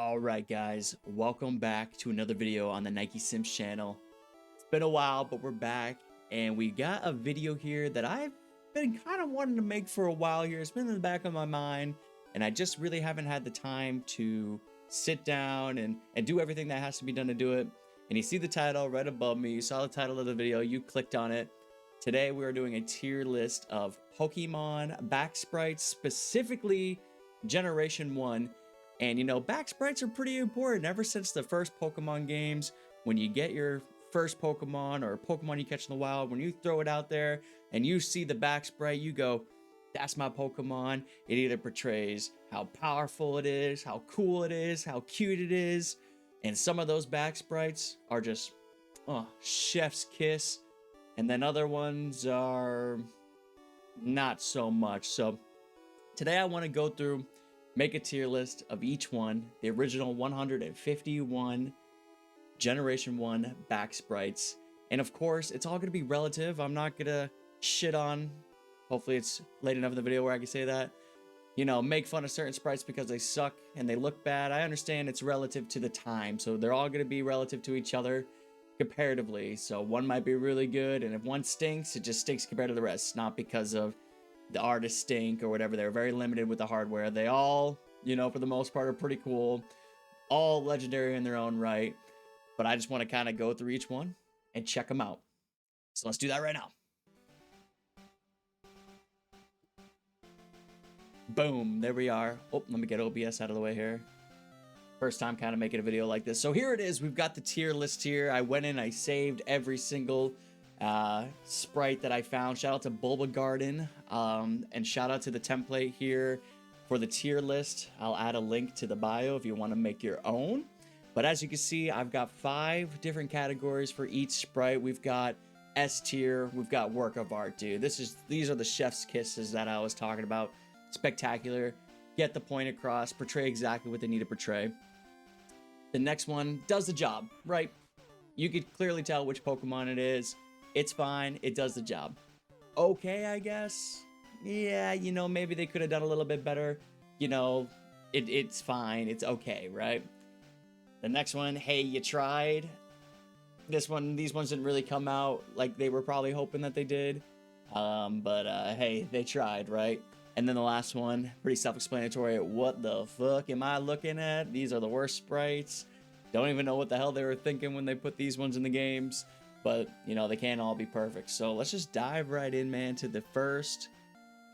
Alright guys, welcome back to another video on the Nike Sims channel. It's been a while, but we're back, and we got a video here that I've been kind of wanting to make for a while here. It's been in the back of my mind, and I just really haven't had the time to sit down and do everything that has to be done to do it. And you see the title right above me, you saw the title of the video, you clicked on it. Today we are doing a tier list of Pokemon back sprites, specifically Generation 1. And you know, back sprites are pretty important. Ever since the first Pokemon games, when you get your first Pokemon or Pokemon you catch in the wild, when you throw it out there and you see the back sprite, you go, that's my Pokemon. It either portrays how powerful it is, how cool it is, how cute it is. And some of those back sprites are just, oh, chef's kiss. And then other ones are not so much. So today I want to go through, make a tier list of each one, the original 151 Generation 1 back sprites. And of course, it's all going to be relative. I'm not going to shit on, hopefully it's late enough in the video where I can say that, you know, make fun of certain sprites because they suck and they look bad. I understand it's relative to the time, so they're all going to be relative to each other comparatively. So one might be really good, and if one stinks, it just stinks compared to the rest, not because of the artists stink or whatever. They're very limited with the hardware. They all, you know, for the most part, are pretty cool, all legendary in their own right. But I just want to kind of go through each one and check them out. So let's do that right now. Boom, there we are. Oh, let me get OBS out of the way here. First time kind of making a video like this. So here it is. We've got the tier list here. I went in, I saved every single sprite that I found. Shout out to Bulbagarden, and shout out to the template here for the tier list. I'll add a link to the bio if you want to make your own. But as you can see, I've got 5 different categories for each sprite. We've got S tier, we've got work of art, dude. These are the chef's kisses that I was talking about. Spectacular, get the point across, portray exactly what they need to portray. The next one does the job, right? You could clearly tell which Pokemon it is. It's fine, it does the job. Okay, I guess. Yeah, you know, maybe they could have done a little bit better. You know, it's fine, it's okay, right? The next one, hey, you tried. These ones didn't really come out like they were probably hoping that they did. But hey, they tried, right? And then the last one, pretty self-explanatory. What the fuck am I looking at? These are the worst sprites. Don't even know what the hell they were thinking when they put these ones in the games. But, you know, they can't all be perfect. So let's just dive right in, man, to the first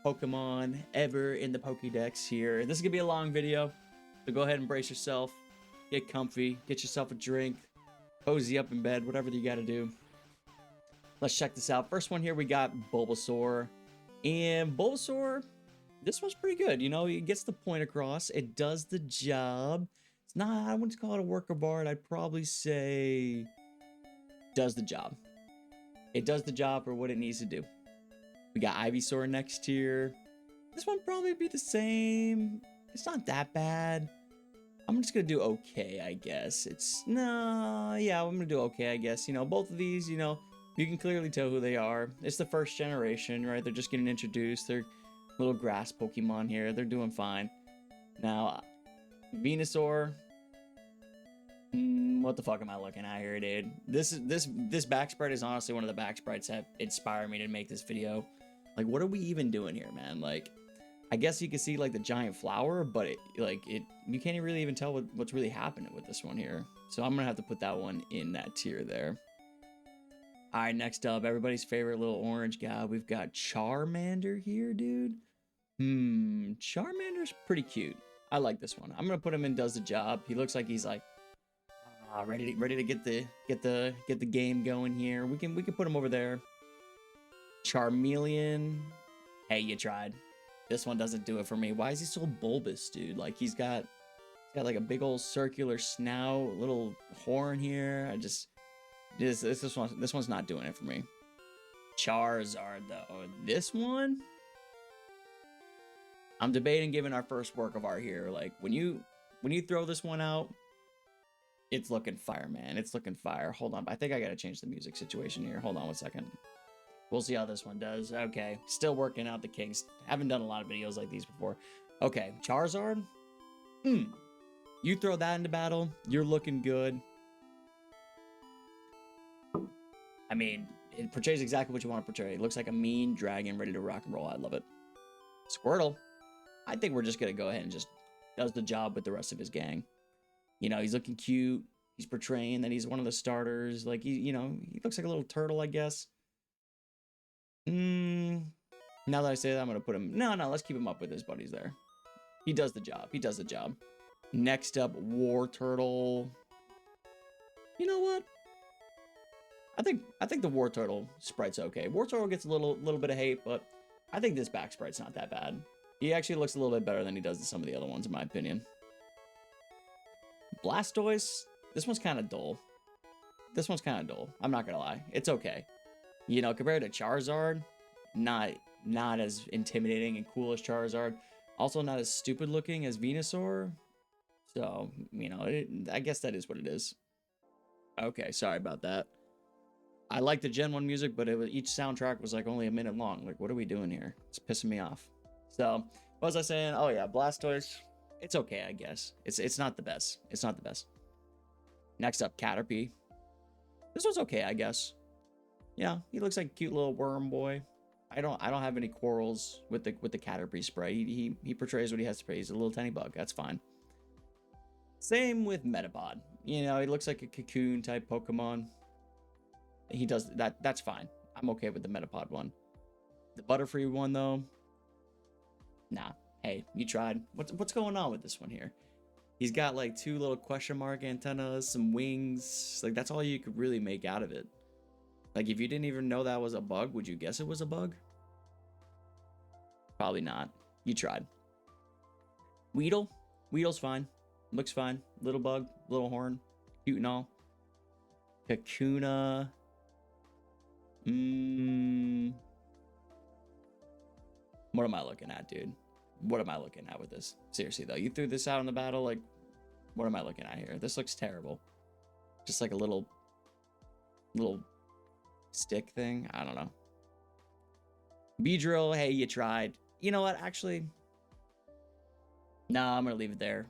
Pokemon ever in the Pokédex here. This is going to be a long video, so go ahead and brace yourself. Get comfy, get yourself a drink, cozy up in bed, whatever you got to do. Let's check this out. First one here, we got Bulbasaur. And Bulbasaur, this one's pretty good. You know, it gets the point across. It does the job. It's not, I wouldn't call it a work of art. I'd probably say does the job. It does the job for what it needs to do. We got Ivysaur next here. This one probably be the same. It's not that bad. I'm just gonna do okay, I guess. Yeah, I'm gonna do okay, I guess. You know, both of these, you know, you can clearly tell who they are. It's the first generation, right? They're just getting introduced. They're little grass Pokemon here. They're doing fine. Now, Venusaur. What the fuck am I looking at here, dude? This back sprite is honestly one of the back sprites that inspired me to make this video. Like, what are we even doing here, man? Like, I guess you can see like the giant flower, but you can't really even tell what's really happening with this one here. So I'm gonna have to put that one in that tier there. All right, next up, everybody's favorite little orange guy. We've got Charmander here, dude. Charmander's pretty cute. I like this one. I'm gonna put him in does the job. He looks like he's like ready to get the game going here. We can put him over there. Charmeleon. Hey, you tried. This one doesn't do it for me. Why is he so bulbous, dude? Like he's got like a big old circular snout, little horn here. This one's not doing it for me. Charizard though. This one, I'm debating giving our first work of art here. Like when you throw this one out, it's looking fire, man. It's looking fire. Hold on, I think I gotta change the music situation here. Hold on 1 second. We'll see how this one does. Okay, still working out the kinks. Haven't done a lot of videos like these before. Okay, Charizard. You throw that into battle, you're looking good. I mean, it portrays exactly what you want to portray. It looks like a mean dragon ready to rock and roll. I love it. Squirtle, I think we're just going to go ahead and just does the job with the rest of his gang. You know, he's looking cute. He's portraying that he's one of the starters. Like, he looks like a little turtle, I guess. Now that I say that, I'm going to put him... No, let's keep him up with his buddies there. He does the job. He does the job. Next up, War Turtle. You know what? I think the War Turtle sprite's okay. War Turtle gets a little bit of hate, but I think this back sprite's not that bad. He actually looks a little bit better than he does in some of the other ones, in my opinion. Blastoise, this one's kind of dull. I'm not gonna lie. It's okay. You know, compared to Charizard, not as intimidating and cool as Charizard. Also not as stupid looking as Venusaur. So, you know, I guess that is what it is. Okay, sorry about that. I like the Gen 1 music, but each soundtrack was like only a minute long. Like, what are we doing here? It's pissing me off. So, what was I saying? Oh yeah, Blastoise. It's okay, I guess. It's not the best. It's not the best. Next up, Caterpie. This one's okay, I guess. Yeah, he looks like a cute little worm boy. I don't have any quarrels with the Caterpie sprite. He portrays what he has to portray. He's a little tiny bug. That's fine. Same with Metapod. You know, he looks like a cocoon type Pokemon. He does that. That's fine. I'm okay with the Metapod one. The Butterfree one though, nah. Hey, you tried. What's going on with this one here? He's got like 2 little question mark antennas, some wings. Like, that's all you could really make out of it. Like, if you didn't even know that was a bug, would you guess it was a bug? Probably not. You tried. Weedle. Weedle's fine. Looks fine. Little bug, little horn, cute and all. Kakuna. What am I looking at, dude? What am I looking at with this? Seriously, though. You threw this out in the battle, like, what am I looking at here? This looks terrible. Just like a little stick thing. I don't know. Beedrill, hey, you tried. You know what? Actually, no, I'm going to leave it there.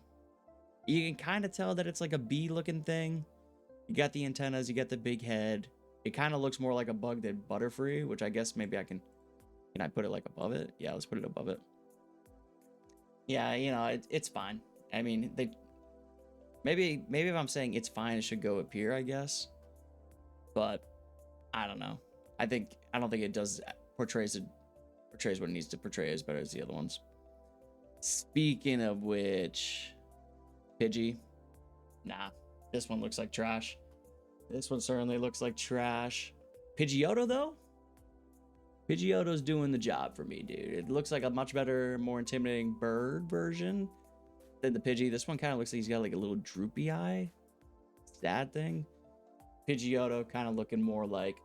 You can kind of tell that it's like a bee-looking thing. You got the antennas. You got the big head. It kind of looks more like a bug than Butterfree, which I guess maybe I can... Can I put it like above it? Yeah, let's put it above it. Yeah, you know, it's fine. I mean, maybe if I'm saying it's fine, it should go up here, I guess. But I don't know. I don't think it does portrays what it needs to portray as better as the other ones. Speaking of which, Pidgey. Nah, this one looks like trash. This one certainly looks like trash. Pidgeotto though? Pidgeotto's doing the job for me, dude. It looks like a much better, more intimidating bird version than the Pidgey. This one kind of looks like he's got like a little droopy eye. Sad thing. Pidgeotto kind of looking more like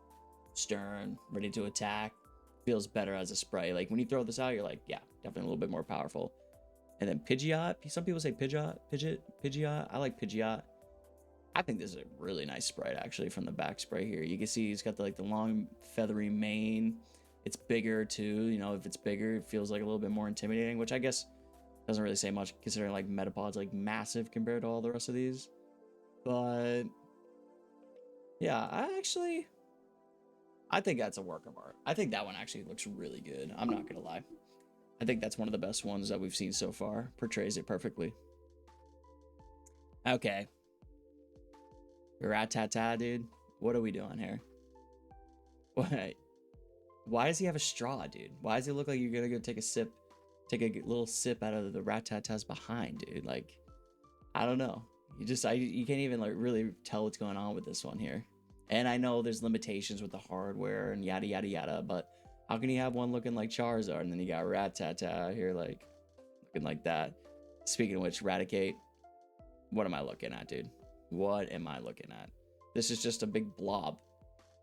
stern, ready to attack. Feels better as a sprite. Like when you throw this out, you're like, yeah, definitely a little bit more powerful. And then Pidgeot. Some people say Pidgeot. I like Pidgeot. I think this is a really nice sprite actually from the back sprite here. You can see he's got the long feathery mane. It's bigger too. You know, if it's bigger, it feels like a little bit more intimidating, which I guess doesn't really say much considering like Metapod's like massive compared to all the rest of these. But yeah, I think that's a work of art. I think that one actually looks really good. I'm not gonna lie. I think that's one of the best ones that we've seen so far. Portrays it perfectly. Okay. Rattata, dude. What are we doing here? What? Why does he have a straw, dude? Why does it look like you're gonna go take a little sip out of the Rattata's behind, dude? Like, I don't know. You can't even like really tell what's going on with this one here. And I know there's limitations with the hardware and yada yada yada, but how can you have one looking like Charizard and then you got Rattata here like looking like that? Speaking of which, Raticate, what am I looking at, dude? What am I looking at? This is just a big blob.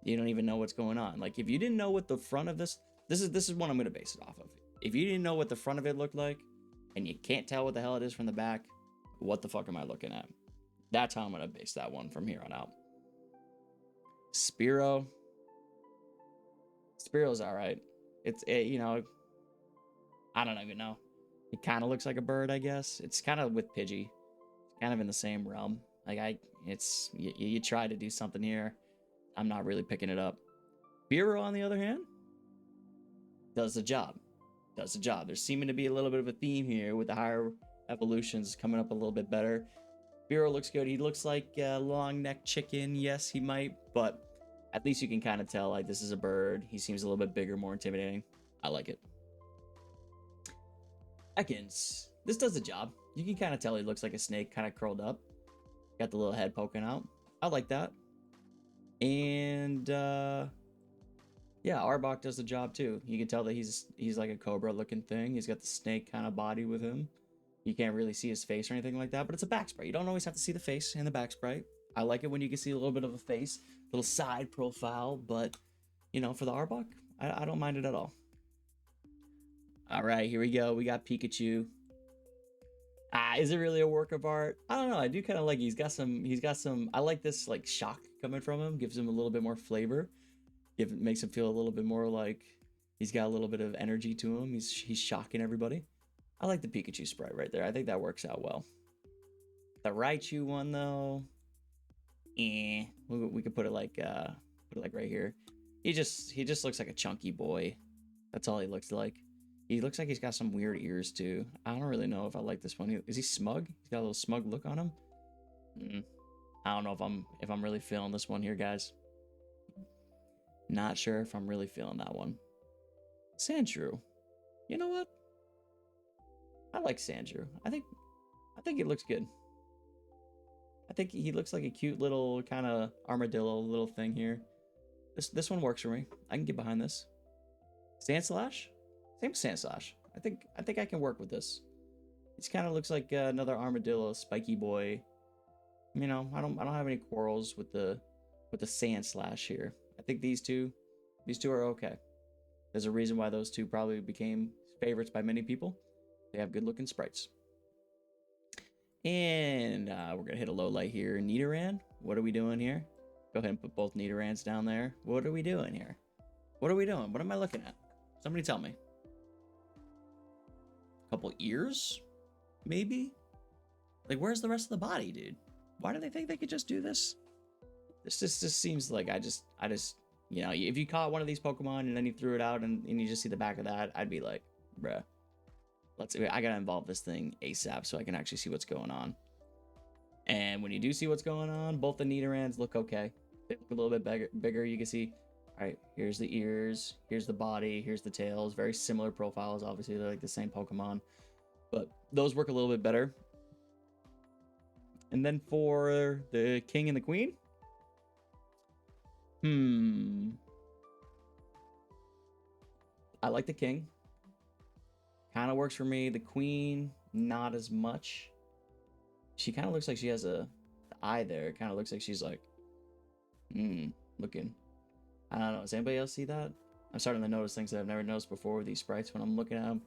You don't even know what's going on. Like, if you didn't know what the front of this is what I'm going to base it off of. If you didn't know what the front of it looked like, and you can't tell what the hell it is from the back, what the fuck am I looking at? That's how I'm going to base that one from here on out. Spearow. Spearow's all right. You know, I don't even know. It kind of looks like a bird, I guess. It's kind of with Pidgey. kind of in the same realm. Like you try to do something here. I'm not really picking it up. Bureau, on the other hand, does the job. Does the job. There's seeming to be a little bit of a theme here with the higher evolutions coming up a little bit better. Bureau looks good. He looks like a long neck chicken. Yes, he might, but at least you can kind of tell like this is a bird. He seems a little bit bigger, more intimidating. I like it. Ekans. This does the job. You can kind of tell he looks like a snake, kind of curled up. Got the little head poking out. I like that. And yeah, Arbok does the job too. You can tell that he's like a cobra looking thing. He's got the snake kind of body with him. You can't really see his face or anything like that, but it's a back sprite. You don't always have to see the face in the back sprite. I like it when you can see a little bit of a face, little side profile, but you know, for the Arbok, I don't mind it at all. All right, here we go. We got Pikachu. Is it really a work of art? I don't know. I do kind of like he's got some I like this like shock coming from him. Gives him a little bit more flavor. Makes him feel a little bit more like he's got a little bit of energy to him. He's shocking everybody. I like the Pikachu sprite right there. I think that works out well. The Raichu one though, we could put it like right here. He just looks like a chunky boy. That's all he looks like. He looks like he's got some weird ears too. I don't really know if I like this one. Is he smug? He's got a little smug look on him. I don't know if I'm really feeling this one here, guys. Not sure if I'm really feeling that one. Sandshrew. You know what? I like Sandshrew. I think he looks good. I think he looks like a cute little kind of armadillo little thing here. This one works for me. I can get behind this. Sandslash? Same Sandslash. I think I can work with this. This kind of looks like another armadillo, spiky boy. You know, I don't have any quarrels with the Sandslash here. I think these two are okay. There's a reason why those two probably became favorites by many people. They have good looking sprites. And we're gonna hit a low light here. Nidoran, what are we doing here? Go ahead and put both Nidorans down there. What are we doing here? What are we doing? What am I looking at? Somebody tell me. Couple ears? Maybe? Like, where's the rest of the body, dude? Why do they think they could just do this? This just seems like I just, you know, if you caught one of these Pokemon and then you threw it out and you just see the back of that, I'd be like, bruh, I gotta involve this thing ASAP so I can actually see what's going on. And when you do see what's going on, both the Nidorans look okay. They look a little bit bigger. You can see, all right, here's the ears, here's the body, here's the tails. Very similar profiles. Obviously, they're like the same Pokemon, but those work a little bit better. And then for the king and the queen, I like the king. Kind of works for me. The queen, not as much. She kind of looks like she has the eye there. It kind of looks like she's like, looking. I don't know. Does anybody else see that? I'm starting to notice things that I've never noticed before with these sprites when I'm looking at them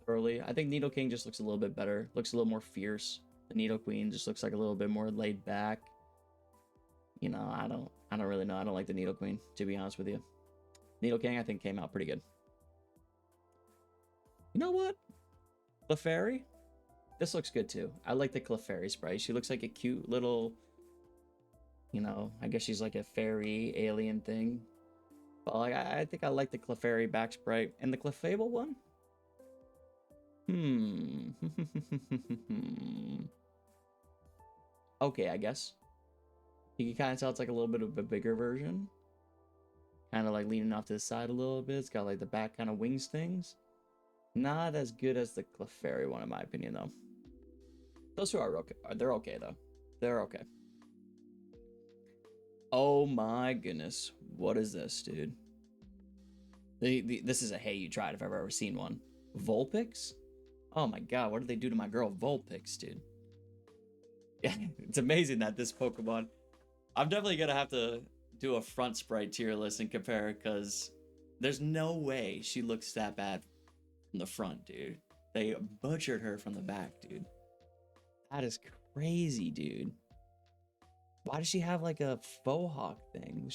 thoroughly. I think Nidoking just looks a little bit better. Looks a little more fierce. The Nidoqueen just looks like a little bit more laid back. You know, I don't really know. I don't like the Nidoqueen, to be honest with you. Nidoking, I think, came out pretty good. You know what? Clefairy? This looks good too. I like the Clefairy sprite. She looks like a cute little, you know, I guess she's like a fairy alien thing. But like, I think I like the Clefairy back sprite. And the Clefable one? Okay, I guess. You can kind of tell it's like a little bit of a bigger version. Kind of like leaning off to the side a little bit. It's got like the back kind of wings things. Not as good as the Clefairy one, in my opinion, though. Those two are okay. They're okay, though. They're okay. Oh my goodness. What is this, dude? This is a hey you tried if I've ever seen one. Vulpix? Oh my god, what did they do to my girl Vulpix, dude? Yeah, it's amazing that this Pokemon... I'm definitely going to have to do a front sprite tier list and compare, because there's no way she looks that bad from the front, dude. They butchered her from the back, dude. That is crazy, dude. Why does she have like a faux hawk thing?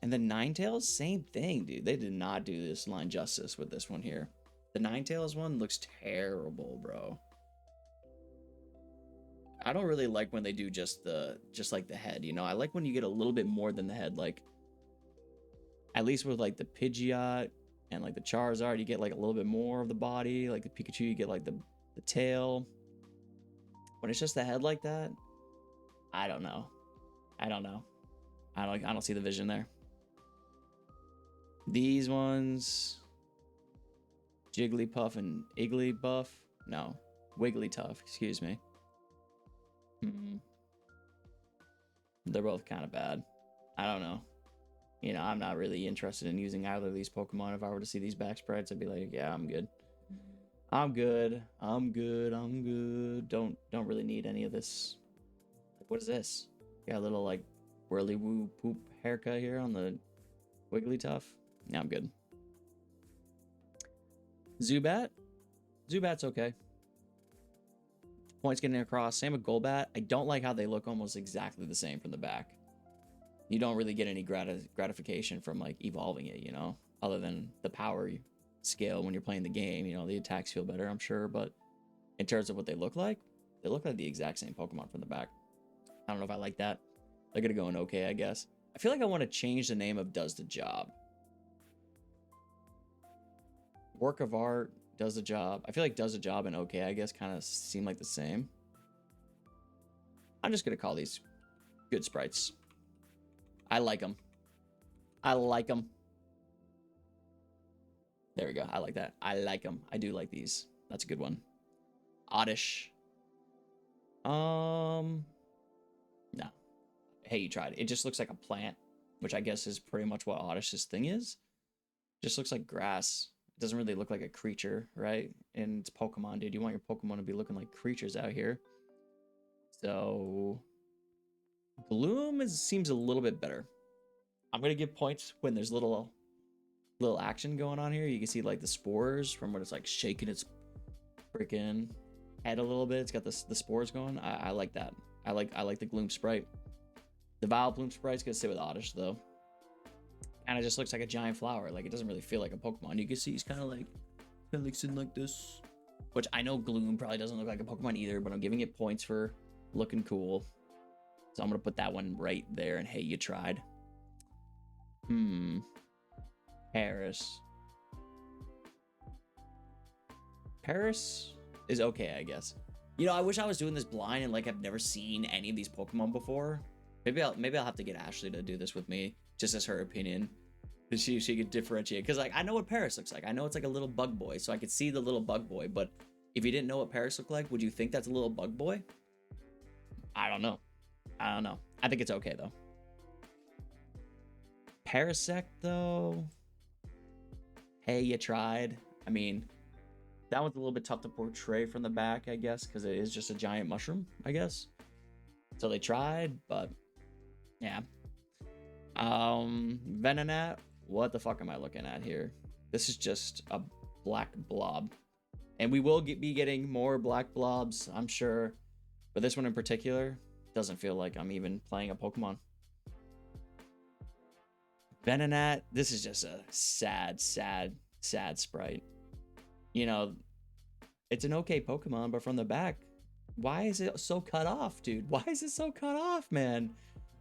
And the Ninetales, same thing, dude. They did not do this line justice with this one here. The Ninetales one looks terrible, bro. I don't really like when they do just like the head, you know. I like when you get a little bit more than the head, like at least with like the Pidgeot and like the Charizard, you get like a little bit more of the body. Like the Pikachu, you get like the tail. When it's just the head like that, I don't know. I don't know. I don't see the vision there. These ones, Jigglypuff and Igglybuff. No, Wigglytuff. Excuse me. They're both kind of bad. I don't know. You know, I'm not really interested in using either of these Pokemon. If I were to see these back sprites, I'd be like, yeah, I'm good. I'm good. I'm good. I'm good. Don't really need any of this. What is this? Got a little like whirly woo poop haircut here on the Wigglytuff. Yeah, I'm good. Zubat. Zubat's okay. Points getting across. Same with Golbat. I don't like how they look almost exactly the same from the back. You don't really get any gratification from like evolving it, you know, other than the power scale when you're playing the game. You know, the attacks feel better, I'm sure, but in terms of what they look like the exact same Pokemon from the back. I don't know if I like that. They're gonna go in okay, I guess. I feel like I want to change the name of Does the Job. Work of Art, Does the Job. I feel like Does the Job and okay, I guess, kind of seem like the same. I'm just gonna call these good sprites. I like them. I like them. There we go. I like that. I like them. I do like these. That's a good one. Oddish. No. Hey, you tried. It just looks like a plant, which I guess is pretty much what Oddish's thing is. Just looks like grass. It doesn't really look like a creature, right? And it's Pokemon, dude. You want your Pokemon to be looking like creatures out here. So Gloom seems a little bit better. I'm gonna give points when there's little action going on here. You can see like the spores from when it's like shaking its freaking head a little bit. It's got the spores going. I like that. I like the Gloom sprite. The Vileplume sprite's gonna sit with Oddish though. Kind of just looks like a giant flower. Like it doesn't really feel like a Pokemon. You can see he's kind of like sitting like this. Which I know Gloom probably doesn't look like a Pokemon either, but I'm giving it points for looking cool. So I'm gonna put that one right there. And hey, you tried. Paris. Paris is okay, I guess. You know, I wish I was doing this blind and like I've never seen any of these Pokemon before. Maybe I'll have to get Ashley to do this with me, just as her opinion. She could differentiate. Because like I know what Paris looks like. I know it's like a little bug boy, so I could see the little bug boy, but if you didn't know what Paris looked like, would you think that's a little bug boy? I don't know. I think it's okay though. Parasect though. Hey, you tried. I mean, that one's a little bit tough to portray from the back, I guess, because it is just a giant mushroom, I guess. So they tried, but yeah. Venonat. What the fuck am I looking at here? This is just a black blob. And we will be getting more black blobs, I'm sure. But this one in particular doesn't feel like I'm even playing a Pokemon. Venonat, this is just a sad sprite. You know, it's an okay Pokemon, but from the back, why is it so cut off, dude? Why is it so cut off, man?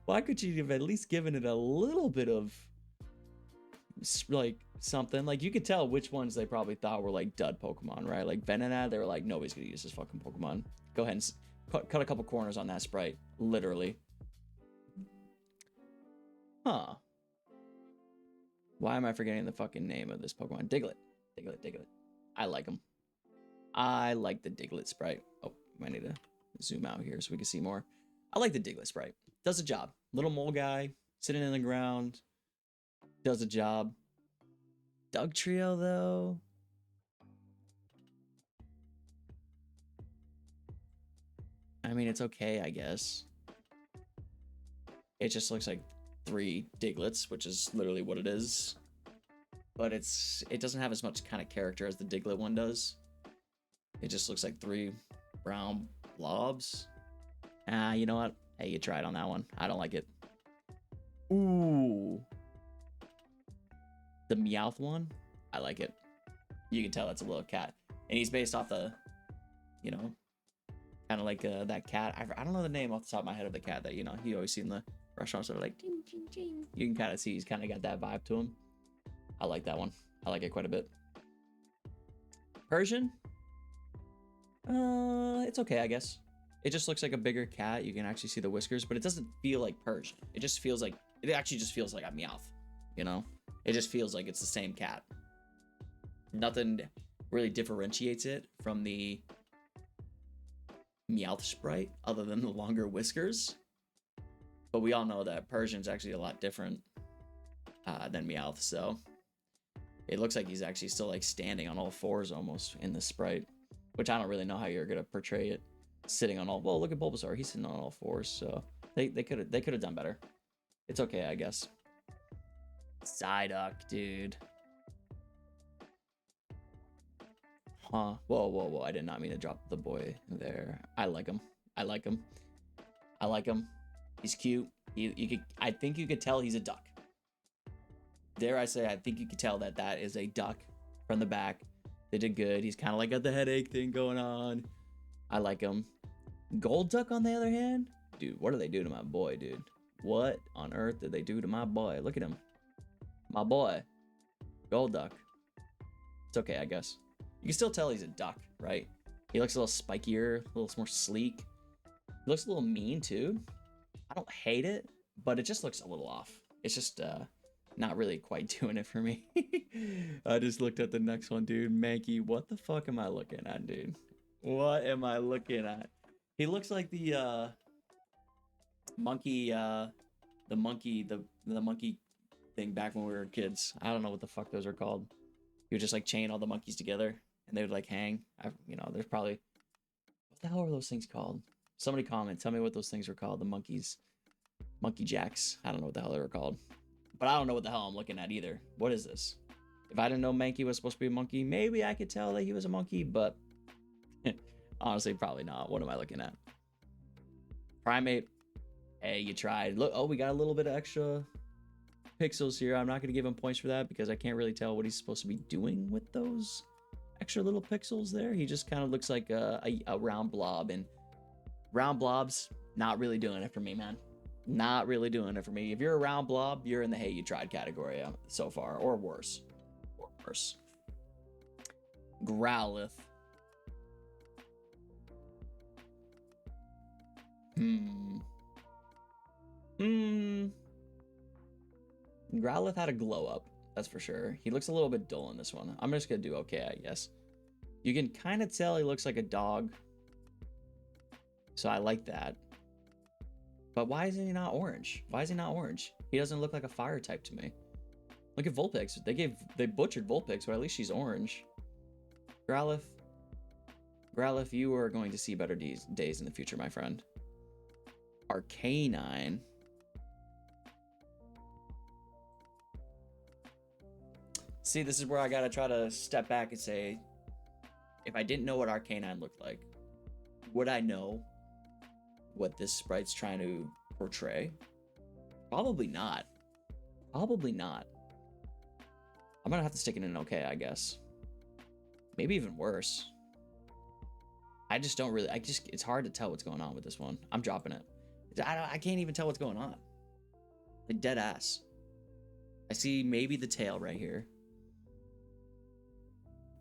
Why could you have at least given it a little bit of like something? Like you could tell which ones they probably thought were like dud Pokemon, right? Like Venonat, they were like, nobody's gonna use this fucking Pokemon. Go ahead and cut a couple corners on that sprite, literally. Huh. Why am I forgetting the fucking name of this Pokemon? Diglett. I like him. I like the Diglett sprite. Oh, I need to zoom out here so we can see more. I like the Diglett sprite. Does the job. Little mole guy sitting in the ground. Does the job. Dugtrio though. I mean, it's okay, I guess. It just looks like 3 Diglets, which is literally what it is. But it doesn't have as much kind of character as the Diglett one does. It just looks like 3 brown blobs. You know what? Hey, you tried on that one. I don't like it. Ooh. The Meowth one? I like it. You can tell that's a little cat. And he's based off the, you know, Kind of like that cat. I don't know the name off the top of my head of the cat that, you know, you always see in the restaurants that are like, ding, ding, ding. You can kind of see he's kind of got that vibe to him. I like that one. I like it quite a bit. Persian? It's okay, I guess. It just looks like a bigger cat. You can actually see the whiskers, but it doesn't feel like Persian. It just feels like, it actually just feels like a Meowth, you know? It just feels like it's the same cat. Nothing really differentiates it from the Meowth sprite other than the longer whiskers. But we all know that Persian's actually a lot different than Meowth, so it looks like he's actually still like standing on all fours almost in the sprite, which I don't really know how you're gonna portray it sitting on all. Well, look at Bulbasaur, he's sitting on all fours, so they could have done better. It's okay, I guess. Psyduck, dude. Huh? Whoa! I did not mean to drop the boy there. I like him. I like him. I like him. He's cute. I think you could tell he's a duck. Dare I say, I think you could tell that that is a duck from the back. They did good. He's kind of like got the headache thing going on. I like him. Gold Duck, on the other hand, dude, what do they do to my boy, dude? What on earth did they do to my boy? Look at him. My boy. Gold Duck. It's okay, I guess. You can still tell he's a duck, right? He looks a little spikier, a little more sleek. He looks a little mean, too. I don't hate it, but it just looks a little off. It's just not really quite doing it for me. I just looked at the next one, dude. Mankey, what the fuck am I looking at, dude? What am I looking at? He looks like the monkey, the monkey thing back when we were kids. I don't know what the fuck those are called. You would just like chain all the monkeys together and they would like hang. You know, there's probably, what the hell are those things called? Somebody comment, tell me what those things were called. The monkeys, monkey jacks. I don't know what the hell they were called, but I don't know what the hell I'm looking at either. What is this? If I didn't know Mankey was supposed to be a monkey, maybe I could tell that he was a monkey, but honestly, probably not. What am I looking at? Primate. Hey, you tried. Look, oh, we got a little bit of extra pixels here. I'm not going to give him points for that because I can't really tell what he's supposed to be doing with those extra little pixels there. He just kind of looks like a round blob, and round blobs, not really doing it for me, man. Not really doing it for me. If you're a round blob, you're in the hey, you tried category so far, or worse. Or worse. Growlithe. Growlithe had a glow up, that's for sure. He looks a little bit dull in this one. I'm just gonna do okay, I guess. You can kind of tell he looks like a dog, so I like that. But why is he not orange? Why is he not orange? He doesn't look like a fire type to me. Look at Vulpix. They butchered Vulpix, but at least she's orange. Growlithe, you are going to see better days in the future, my friend. Arcanine. See, this is where I gotta try to step back and say, if I didn't know what Arcanine looked like, would I know what this sprite's trying to portray? Probably not. Probably not. I'm gonna have to stick it in okay, I guess. Maybe even worse. I just don't really, it's hard to tell what's going on with this one. I'm dropping it. I can't even tell what's going on. Like, dead ass. I see maybe the tail right here.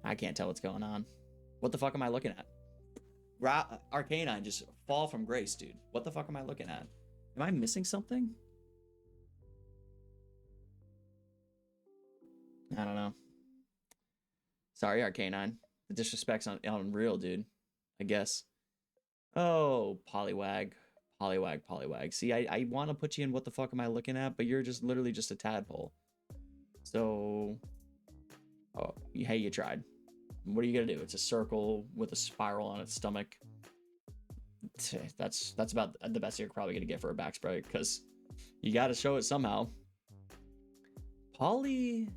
I can't tell what's going on. What the fuck am I looking at? Arcanine just fall from grace, dude. What the fuck am I looking at? Am I missing something? I don't know. Sorry, Arcanine. The disrespect's unreal, dude. I guess. Oh, Poliwag. Poliwag. See, I want to put you in what the fuck am I looking at, but you're just literally just a tadpole. So, oh, hey, you tried. What are you gonna do? It's a circle with a spiral on its stomach. That's about the best you're probably gonna get for a back sprite, because you got to show it somehow. Poliwag,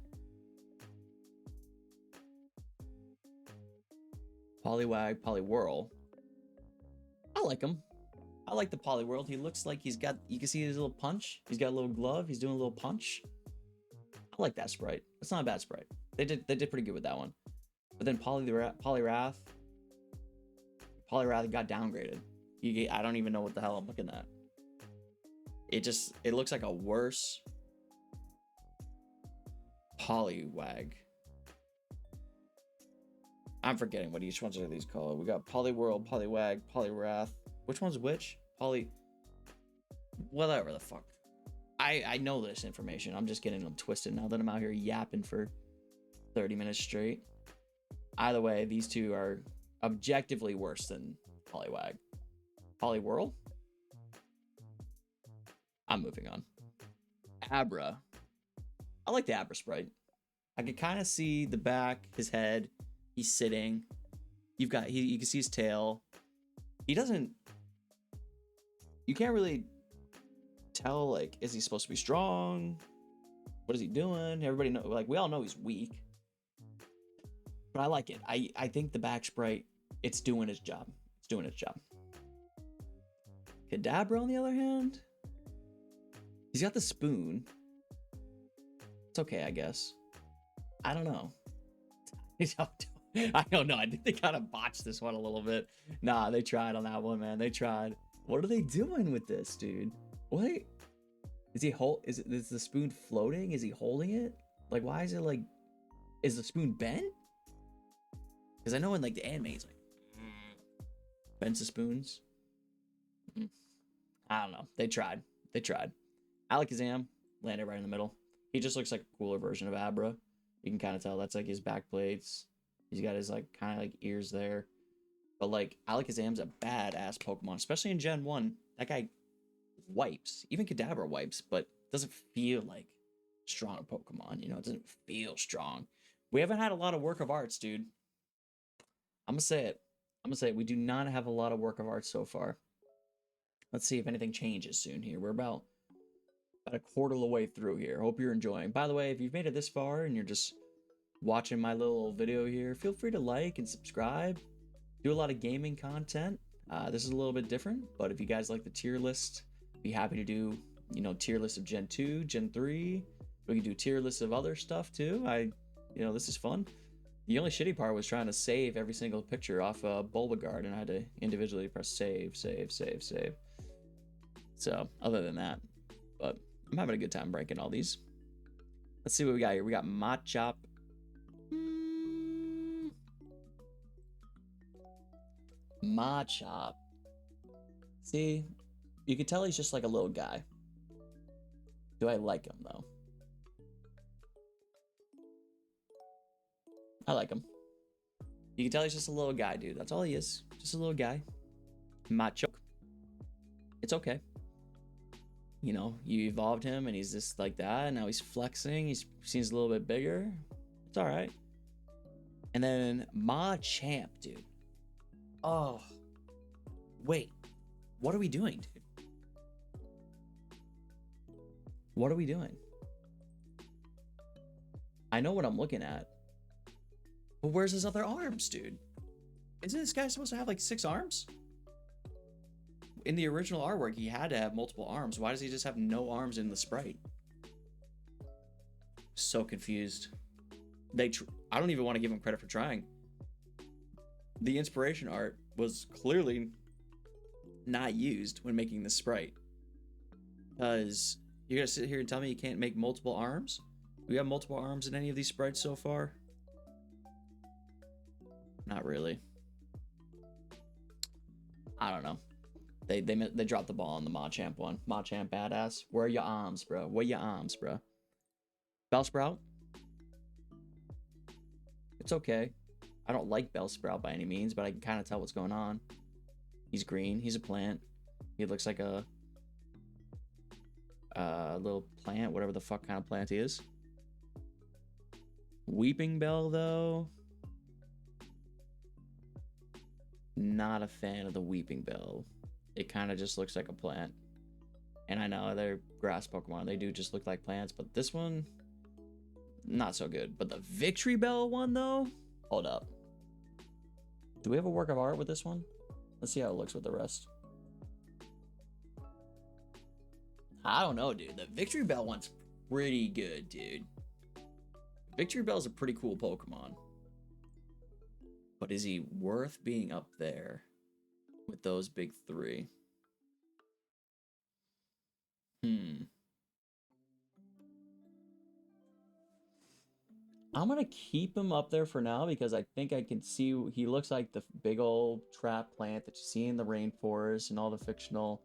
Poliwhirl. I like him. I like the Poliwhirl. He looks like he's got, you can see his little punch. He's got a little glove. He's doing a little punch. I like that sprite. It's not a bad sprite. They did pretty good with that one. But then Poliwrath, Poliwrath got downgraded. I don't even know what the hell I'm looking at. It looks like a worse Poliwag. I'm forgetting what each one's of these called. We got Poliwhirl, Poliwag, Poliwrath. Which one's which? Whatever the fuck. I know this information. I'm just getting them twisted now that I'm out here yapping for 30 minutes straight. Either way, these two are objectively worse than Poliwag. Poliwhirl? I'm moving on. Abra. I like the Abra sprite. I can kind of see the back, his head. He's sitting. You can see his tail. He doesn't. You can't really tell, like, is he supposed to be strong? What is he doing? Everybody know, like, we all know he's weak. But I like it. I think the back sprite, it's doing its job. It's doing its job. Kadabra, on the other hand, he's got the spoon. It's okay, I guess. I don't know. I don't know. I think they kind of botched this one a little bit. Nah, they tried on that one, man. They tried. What are they doing with this, dude? What? Is the spoon floating? Is he holding it? Like, why is it like? Is the spoon bent? Because I know in like the anime, it's like bends the spoons. I don't know. They tried. Alakazam landed right in the middle. He just looks like a cooler version of Abra. You can kind of tell that's like his back plates. He's got his like kind of like ears there. But like Alakazam's a badass Pokemon, especially in Gen 1. That guy wipes. Even Kadabra wipes, but doesn't feel like strong Pokemon. You know, it doesn't feel strong. We haven't had a lot of work of arts, dude. I'm gonna say it. We do not have a lot of work of art so far. Let's see if anything changes soon here. We're about a quarter of the way through here. Hope you're enjoying. By the way, if you've made it this far and you're just watching my little video here, feel free to like and subscribe. Do a lot of gaming content. This is a little bit different, but if you guys like the tier list, be happy to do, you know, tier list of Gen 2, Gen 3. We can do tier lists of other stuff too. This is fun. The only shitty part was trying to save every single picture off Bulbagarden. I had to individually press save. So, other than that, but I'm having a good time ranking all these. Let's see what we got here. We got Machop. Machop. See, you can tell he's just like a little guy. Do I like him though? I like him. You can tell he's just a little guy, dude. That's all he is. Just a little guy. Macho. It's okay. You know, you evolved him and he's just like that. And now he's flexing. He seems a little bit bigger. It's all right. And then Machamp, dude. Oh. Wait. What are we doing, dude? What are we doing? I know what I'm looking at. But where's his other arms, dude? Isn't this guy supposed to have like 6 arms? In the original artwork, he had to have multiple arms. Why does he just have no arms in the sprite? So confused. I don't even want to give him credit for trying. The inspiration art was clearly not used when making the sprite. Because you're going to sit here and tell me you can't make multiple arms? Do we have multiple arms in any of these sprites so far? Not really. I don't know. They dropped the ball on the Machamp one. Machamp badass. Where are your arms, bro? Where are your arms, bro? Bellsprout. It's okay. I don't like Bellsprout by any means, but I can kind of tell what's going on. He's green. He's a plant. He looks like a little plant, whatever the fuck kind of plant he is. Weeping Bell, though. Not a fan of the Weeping Bell. It kind of just looks like a plant. And I know they're grass Pokemon. They do just look like plants, but this one, not so good. But the Victory Bell one, though? Hold up. Do we have a work of art with this one? Let's see how it looks with the rest. I don't know, dude. The Victory Bell one's pretty good, dude. Victory Bell's a pretty cool Pokemon. But is he worth being up there? with those big three. I'm gonna keep him up there for now because I think I can see he looks like the big old trap plant that you see in the rainforest and all the fictional.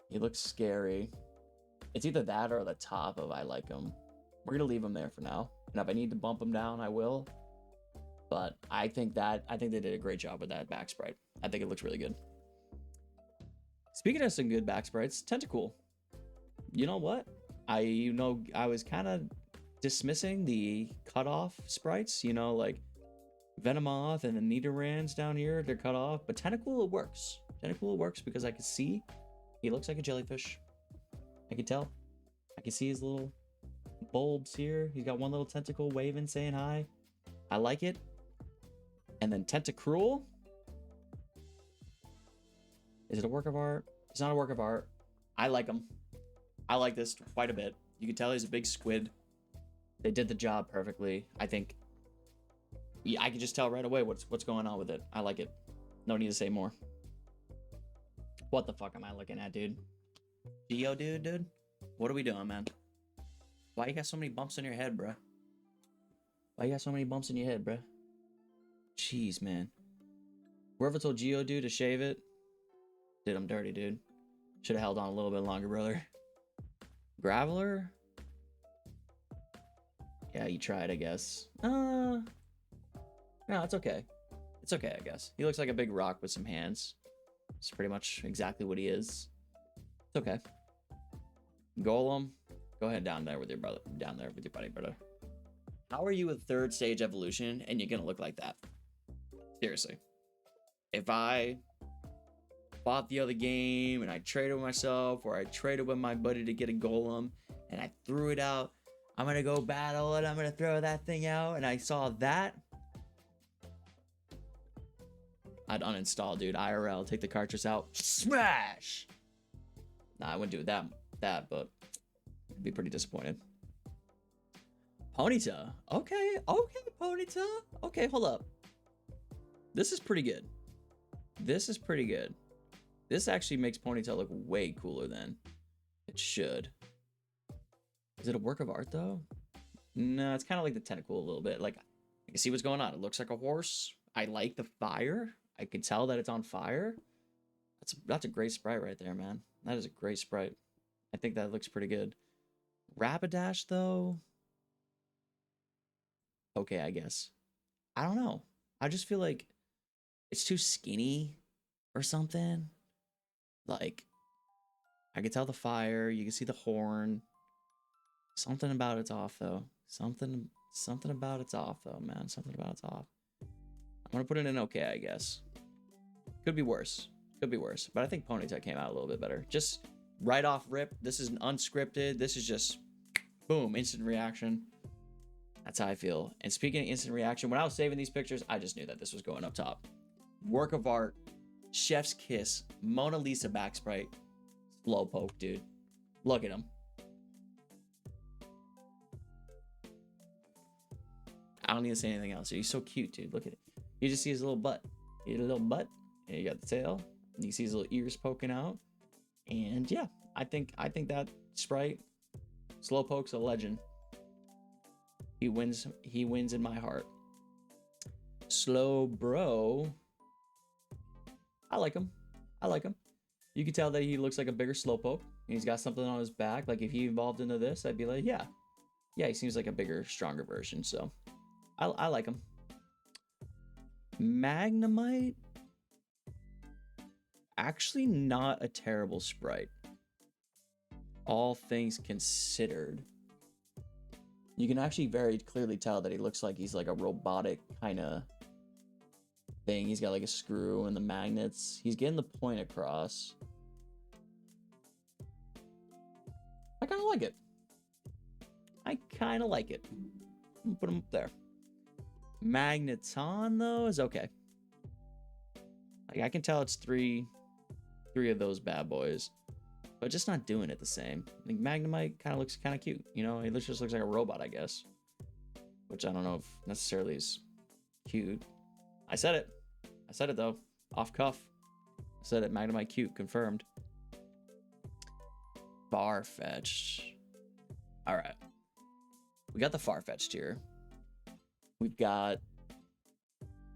He looks scary. It's either that or the top of I like him. We're gonna leave him there for now. And if I need to bump him down, I will. But I think they did a great job with that back sprite. I think it looks really good. Speaking of some good back sprites, Tentacool. You know what? I was kind of dismissing the cutoff sprites, you know, like Venomoth and the Nidorans down here, they're cut off. But Tentacool, it works. Tentacool works because I can see he looks like a jellyfish. I can tell. I can see his little bulbs here. He's got one little tentacle waving, saying hi. I like it. And then Tentacruel. Is it a work of art? It's not a work of art. I like him. I like this quite a bit. You can tell he's a big squid. They did the job perfectly. I think I can just tell right away what's going on with it. I like it. No need to say more. What the fuck am I looking at, dude? Geodude, dude? What are we doing, man? Why you got so many bumps in your head, bruh? Why you got so many bumps in your head, bruh? Jeez, man. Whoever told Geodude to shave it, did him dirty, dude. Should have held on a little bit longer, brother. Graveler? Yeah, you tried, I guess. No, it's okay. It's okay, I guess. He looks like a big rock with some hands. It's pretty much exactly what he is. It's okay. Golem, go ahead down there with your brother. Down there with your buddy, brother. How are you with third stage evolution and you're gonna look like that? Seriously. If I bought the other game and I traded with myself or I traded with my buddy to get a golem and I threw it out, I'm gonna go battle it, I'm gonna throw that thing out, and I saw that, I'd uninstall, dude. IRL, take the cartridge out, smash. Nah, I wouldn't do that, but I'd be pretty disappointed. Ponyta, okay, Ponyta, okay, hold up. This is pretty good. This is pretty good. This actually makes Ponyta look way cooler than it should. Is it a work of art though? No, it's kind of like the Tentacool a little bit. Like, I can see what's going on. It looks like a horse. I like the fire. I can tell that it's on fire. That's a great sprite right there, man. That is a great sprite. I think that looks pretty good. Rapidash though? Okay, I guess. I don't know. I just feel like it's too skinny or something. Like, I can tell the fire. You can see the horn. Something about it's off though. Something about it's off though, man. Something about it's off. I'm gonna put it in okay, I guess. Could be worse. Could be worse. But I think Ponyta came out a little bit better. Just right off rip. This is unscripted. This is just boom, instant reaction. That's how I feel. And speaking of instant reaction, when I was saving these pictures, I just knew that this was going up top. Work of art, chef's kiss, Mona Lisa back sprite, Slowpoke, dude. Look at him. I don't need to say anything else. He's so cute, dude. Look at it. You just see his little butt. You get a little butt, and you got the tail. And you see his little ears poking out. And yeah, I think that sprite, Slowpoke's a legend. He wins in my heart. Slow bro. I like him. You can tell that he looks like a bigger Slowpoke. And he's got something on his back. Like if he evolved into this, I'd be like, yeah, he seems like a bigger, stronger version. So I like him. Magnemite, actually not a terrible sprite. All things considered. You can actually very clearly tell that he looks like he's like a robotic kind of thing. He's got like a screw and the magnets. He's getting the point across. I kind of like it. I'm gonna put him up there. Magneton though is okay. Like I can tell it's three of those bad boys, but just not doing it the same. I think Magnemite kind of looks kind of cute. You know, he just looks like a robot, I guess. Which I don't know if necessarily is cute. I said it though, off cuff. Said it, Magnemite cute, confirmed. Farfetch'd. All right. We got the Farfetch'd here. We've got,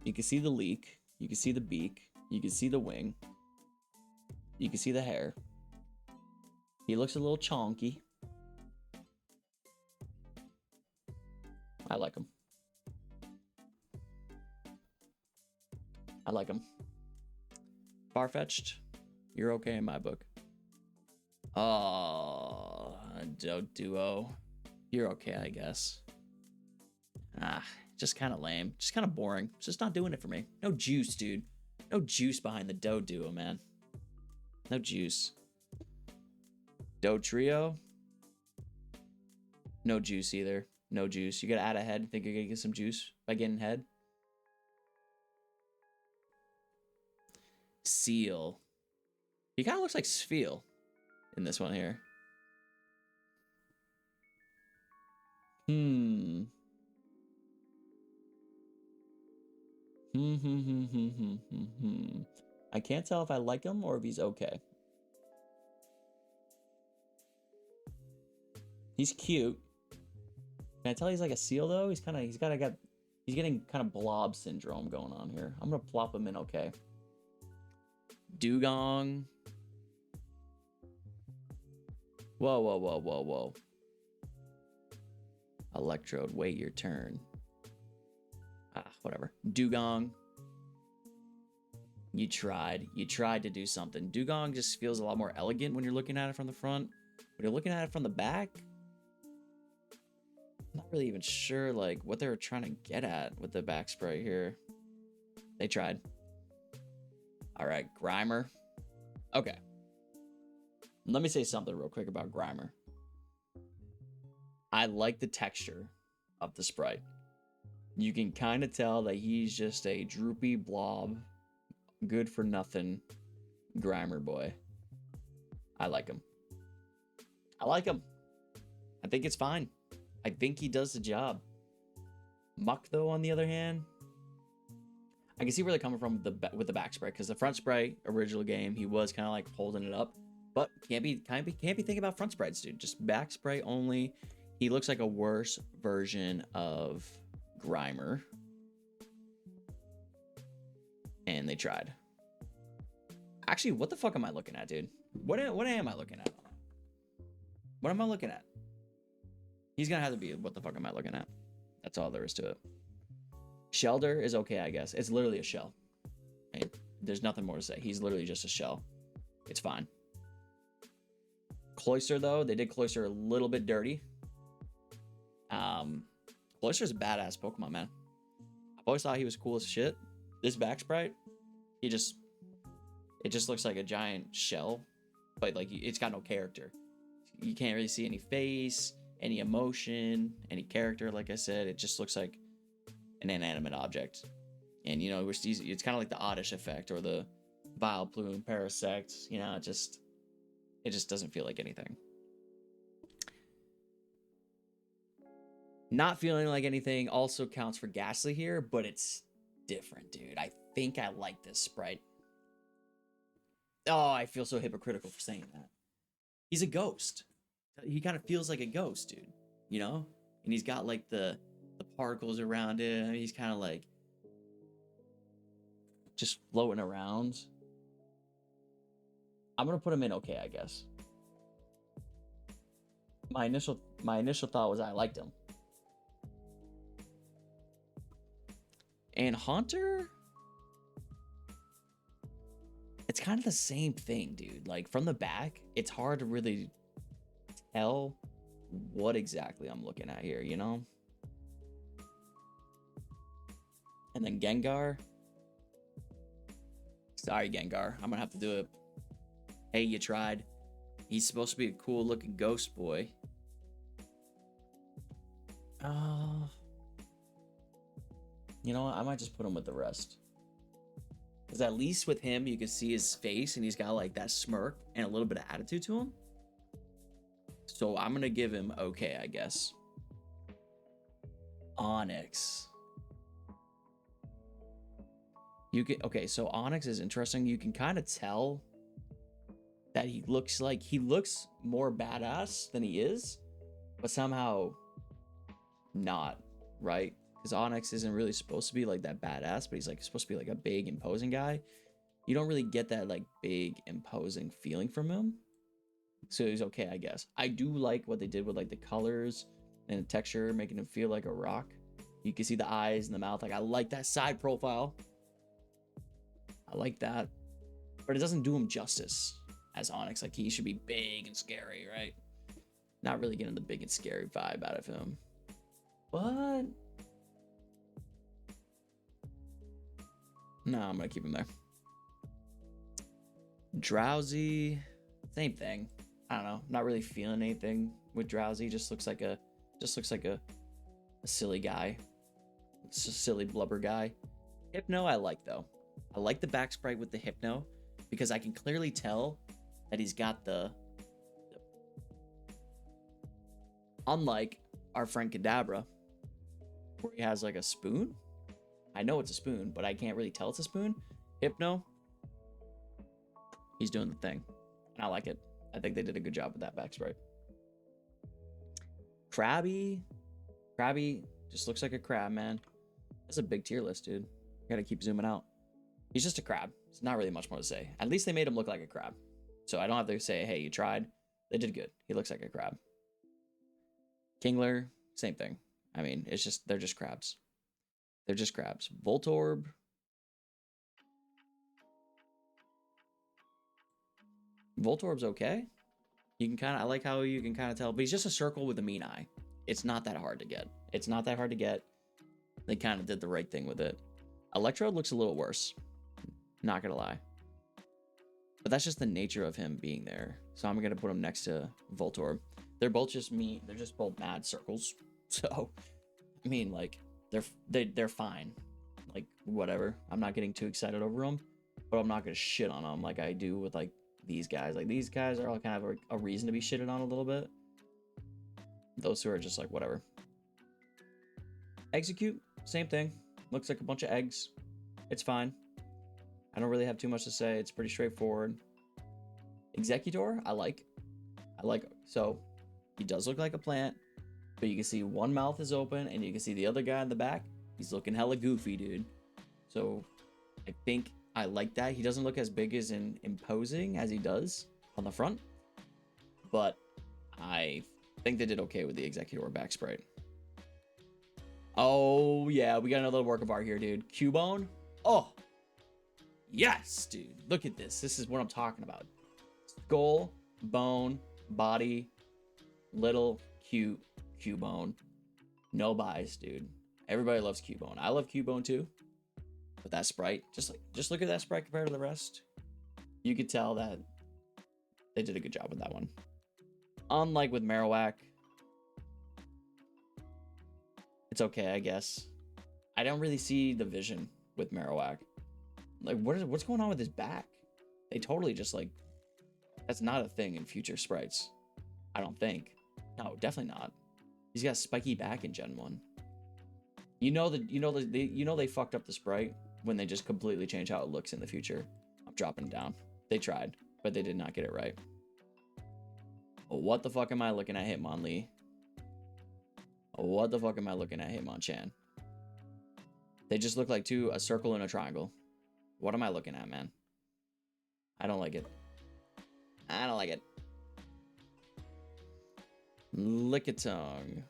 you can see the leak. You can see the beak. You can see the wing. You can see the hair. He looks a little chonky. I like him. I like him. Farfetch'd, you're okay in my book. Oh, duo. You're okay, I guess. Just kind of lame. Just kind of boring. It's just not doing it for me. No juice, dude. No juice behind the Do duo, man. No juice. Do trio. No juice either. No juice. You gotta add a head. Think you're gonna get some juice by getting head? Seal. He kind of looks like Sfeel in this one here. I can't tell if I like him or if he's okay. He's cute. Can I tell he's like a seal though? He's getting kind of blob syndrome going on here. I'm gonna plop him in okay. Dugong. Whoa. Electrode, wait your turn. Whatever. Dugong. You tried to do something. Dugong just feels a lot more elegant when you're looking at it from the front. When you're looking at it from the back, I'm not really even sure like what they were trying to get at with the back spray here. They tried. All right, Grimer. Okay. Let me say something real quick about Grimer. I like the texture of the sprite. You can kind of tell that he's just a droopy blob, good for nothing Grimer boy. I like him. I think it's fine. I think he does the job. Muck, though, on the other hand, I can see where they're coming from with the back spray, because the front spray, original game, he was kind of like holding it up. But can't be thinking about front sprites, dude. Just back spray only. He looks like a worse version of Grimer. And they tried. Actually, what the fuck am I looking at, dude? What am I looking at? What am I looking at? He's gonna have to be, what the fuck am I looking at? That's all there is to it. Shelder is okay, I guess. It's literally a shell. Right? There's nothing more to say. He's literally just a shell. It's fine. Cloyster, though, they did Cloyster a little bit dirty. Cloyster's a badass Pokemon, man. I've always thought he was cool as shit. This back sprite, it just looks like a giant shell, but like it's got no character. You can't really see any face, any emotion, any character. Like I said, it just looks like an inanimate object. And you know, it's kind of like the Oddish effect or the Vileplume, Parasect. You know, it just doesn't feel like anything. Not feeling like anything also counts for Ghastly here, but it's different, dude. I think I like this sprite. Oh, I feel so hypocritical for saying that. He's a ghost. He kind of feels like a ghost, dude. You know? And he's got like the particles around him. He's kind of like just floating around. I'm gonna put him in okay, I guess. My initial thought was I liked him. And Haunter, it's kind of the same thing, dude. Like from the back, it's hard to really tell what exactly I'm looking at here, you know? And then Gengar. Sorry, Gengar. I'm gonna have to do it. Hey, you tried. He's supposed to be a cool looking ghost boy. You know what? I might just put him with the rest. Because at least with him, you can see his face and he's got like that smirk and a little bit of attitude to him. So I'm going to give him okay, I guess. Onyx. You can, okay, so Onyx is interesting. You can kind of tell that he looks more badass than he is, but somehow not, right? Because Onyx isn't really supposed to be like that badass, but he's like supposed to be like a big imposing guy. You don't really get that like big imposing feeling from him. So he's okay, I guess. I do like what they did with like the colors and the texture, making him feel like a rock. You can see the eyes and the mouth. Like, I like that side profile. I like that. But it doesn't do him justice as Onyx. Like, he should be big and scary, right? Not really getting the big and scary vibe out of him. But no, I'm gonna keep him there. Drowsy, same thing. I don't know. Not really feeling anything with Drowsy. Just looks like a silly guy. It's a silly blubber guy. Hypno, I like though. I like the back sprite with the Hypno because I can clearly tell that he's got the unlike our friend Kadabra, where he has like a spoon. I know it's a spoon, but I can't really tell it's a spoon. Hypno, he's doing the thing, and I like it. I think they did a good job with that back sprite. Krabby just looks like a crab, man. That's a big tier list, dude. Gotta keep zooming out. He's just a crab. It's not really much more to say. At least they made him look like a crab. So I don't have to say, hey, you tried. They did good. He looks like a crab. Kingler, same thing. I mean, it's just, they're just crabs. They're just crabs. Voltorb. Voltorb's okay. You can kind of, I like how you can kind of tell, but he's just a circle with a mean eye. It's not that hard to get. It's not that hard to get. They kind of did the right thing with it. Electrode looks a little worse. Not gonna lie. But that's just the nature of him being there. So I'm gonna put him next to Voltorb. They're both just mean. They're just both mad circles. So, I mean, like, they're fine. Like, whatever. I'm not getting too excited over them, but I'm not gonna shit on them like I do with like these guys. Like, these guys are all kind of a reason to be shitted on a little bit. Those two are just like whatever. Execute, same thing. Looks like a bunch of eggs. It's fine. I don't really have too much to say. It's pretty straightforward. Executor, I like. So he does look like a plant, but you can see one mouth is open and you can see the other guy in the back. He's looking hella goofy, dude. So I think I like that. He doesn't look as big as imposing as he does on the front, but I think they did okay with the Executor back sprite. Oh yeah, we got another work of art here, dude. Cubone. Oh yes, dude. Look at this. This is what I'm talking about. Skull, bone, body, little, cute, Cubone. No bias, dude. Everybody loves Cubone. I love Cubone too. But that sprite, just look at that sprite compared to the rest. You could tell that they did a good job with that one. Unlike with Marowak, it's okay, I guess. I don't really see the vision with Marowak. Like, what's going on with his back? They totally just like, that's not a thing in future sprites. I don't think. No, definitely not. He's got spiky back in Gen 1. They fucked up the sprite when they just completely change how it looks in the future. I'm dropping it down. They tried, but they did not get it right. What the fuck am I looking at, Hitmonlee? What the fuck am I looking at, Hitmonchan? They just look like a circle and a triangle. What am I looking at, man? I don't like it. I don't like it. Lickitung.